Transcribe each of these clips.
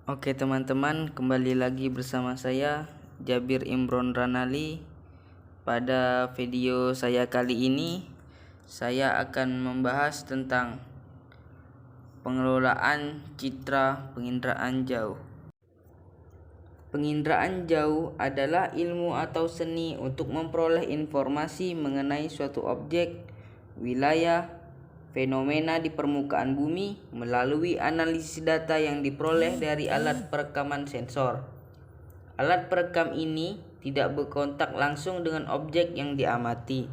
Oke teman-teman, kembali lagi bersama saya Jabir Imron Ranali. Pada video saya kali ini, saya akan membahas tentang pengelolaan citra penginderaan jauh. Penginderaan jauh adalah ilmu atau seni untuk memperoleh informasi mengenai suatu objek, wilayah, fenomena di permukaan bumi melalui analisis data yang diperoleh dari alat perekaman sensor. Alat perekam ini tidak berkontak langsung dengan objek yang diamati.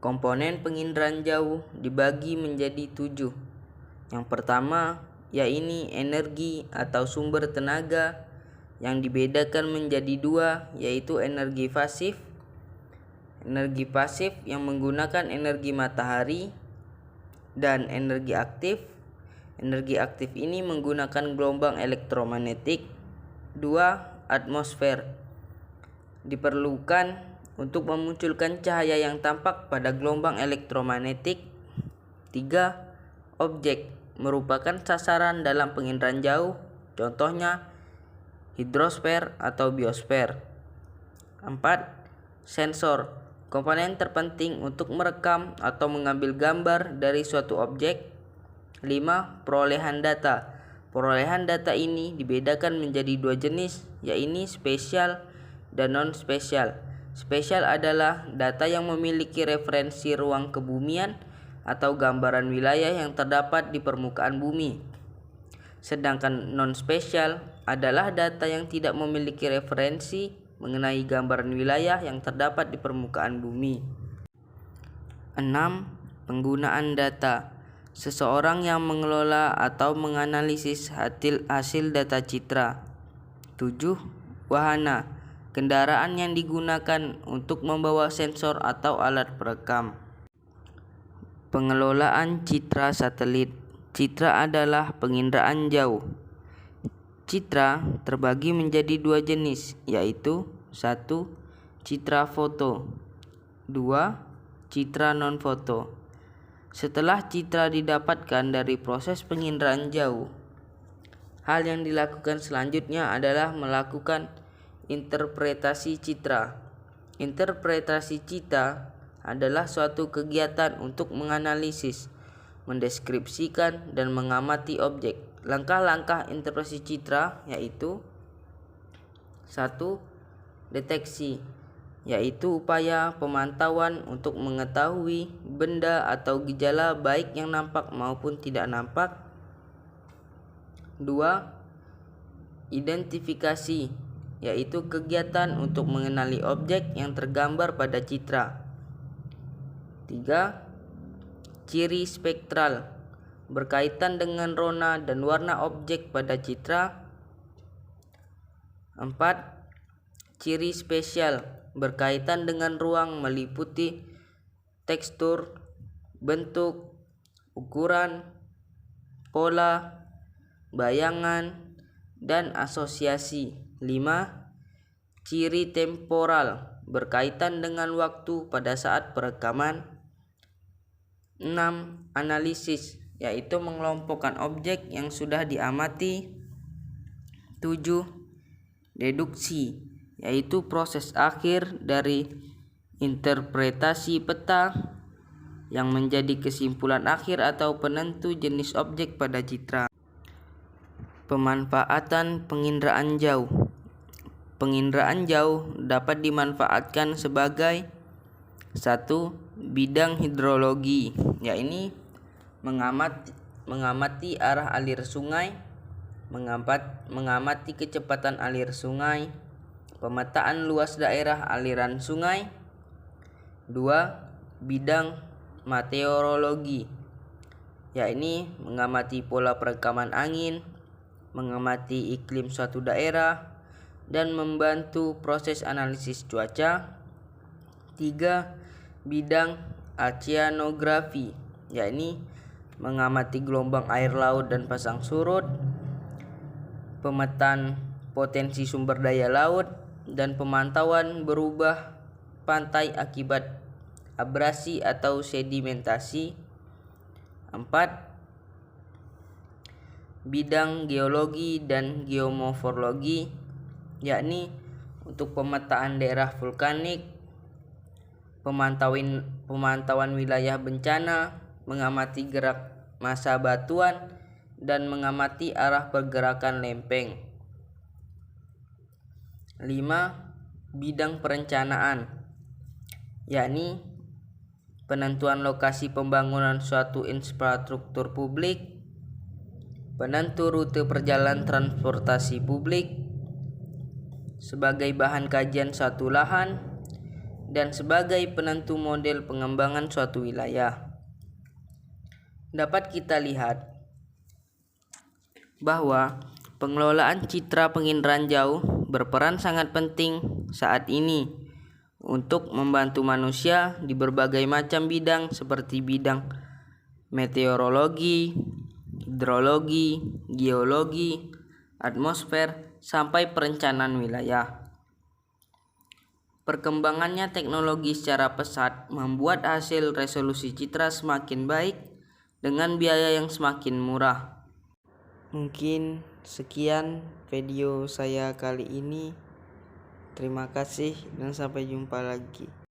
Komponen penginderaan jauh dibagi menjadi 7. Yang pertama, yaitu energi atau sumber tenaga, yang dibedakan menjadi 2, yaitu energi pasif. Energi pasif yang menggunakan energi matahari, dan energi aktif. Energi aktif ini menggunakan gelombang elektromagnetik. 2. Atmosfer diperlukan untuk memunculkan cahaya yang tampak pada gelombang elektromagnetik. 3. Objek merupakan sasaran dalam penginderaan jauh, contohnya hidrosfer atau biosfer. 4. Sensor, komponen terpenting untuk merekam atau mengambil gambar dari suatu objek. 5. Perolehan data. Perolehan data ini dibedakan menjadi 2 jenis, yaitu spesial dan non-spesial. Spesial adalah data yang memiliki referensi ruang kebumian atau gambaran wilayah yang terdapat di permukaan bumi. Sedangkan non-spesial adalah data yang tidak memiliki referensi mengenai gambaran wilayah yang terdapat di permukaan bumi. 6. Penggunaan data. Seseorang yang mengelola atau menganalisis hasil data citra. 7. Wahana, kendaraan yang digunakan untuk membawa sensor atau alat perekam. Pengelolaan citra satelit. Citra adalah penginderaan jauh. Citra terbagi menjadi 2 jenis, yaitu 1. Citra foto, 2. Citra non-foto. Setelah citra didapatkan dari proses penginderaan jauh, hal yang dilakukan selanjutnya adalah melakukan interpretasi citra. Interpretasi citra adalah suatu kegiatan untuk menganalisis, mendeskripsikan, dan mengamati objek. Langkah-langkah interpretasi citra yaitu 1. Deteksi, yaitu upaya pemantauan untuk mengetahui benda atau gejala baik yang nampak maupun tidak nampak. 2. Identifikasi, yaitu kegiatan untuk mengenali objek yang tergambar pada citra. 3. Ciri spektral, berkaitan dengan rona dan warna objek pada citra. 4. Ciri spesial, berkaitan dengan ruang meliputi tekstur, bentuk, ukuran, pola, bayangan, dan asosiasi. 5. Ciri temporal, berkaitan dengan waktu pada saat perekaman. 6. Analisis, yaitu mengelompokkan objek yang sudah diamati. 7. Deduksi, yaitu proses akhir dari interpretasi peta yang menjadi kesimpulan akhir atau penentu jenis objek pada citra. Pemanfaatan penginderaan jauh. Penginderaan jauh dapat dimanfaatkan sebagai 1. Bidang hidrologi, yaitu mengamati arah alir sungai, mengamati kecepatan alir sungai, pemetaan luas daerah aliran sungai. 2. Bidang meteorologi, yaitu mengamati pola perekaman angin, mengamati iklim suatu daerah, dan membantu proses analisis cuaca. 3. Bidang oceanografi, yaitu mengamati gelombang air laut dan pasang surut, pemetaan potensi sumber daya laut, dan pemantauan berubah pantai akibat abrasi atau sedimentasi. 4. bidang geologi dan geomorfologi, yakni untuk pemetaan daerah vulkanik, pemantauan wilayah bencana, mengamati gerak massa batuan, dan mengamati arah pergerakan lempeng. 5. Bidang perencanaan, yakni penentuan lokasi pembangunan suatu infrastruktur publik, penentu rute perjalanan transportasi publik, sebagai bahan kajian suatu lahan, dan sebagai penentu model pengembangan suatu wilayah. Dapat kita lihat bahwa pengelolaan citra penginderaan jauh berperan sangat penting saat ini untuk membantu manusia di berbagai macam bidang seperti bidang meteorologi, hidrologi, geologi, atmosfer, sampai perencanaan wilayah. Perkembangannya teknologi secara pesat membuat hasil resolusi citra semakin baik dengan biaya yang semakin murah. Mungkin sekian video saya kali ini. Terima kasih dan sampai jumpa lagi.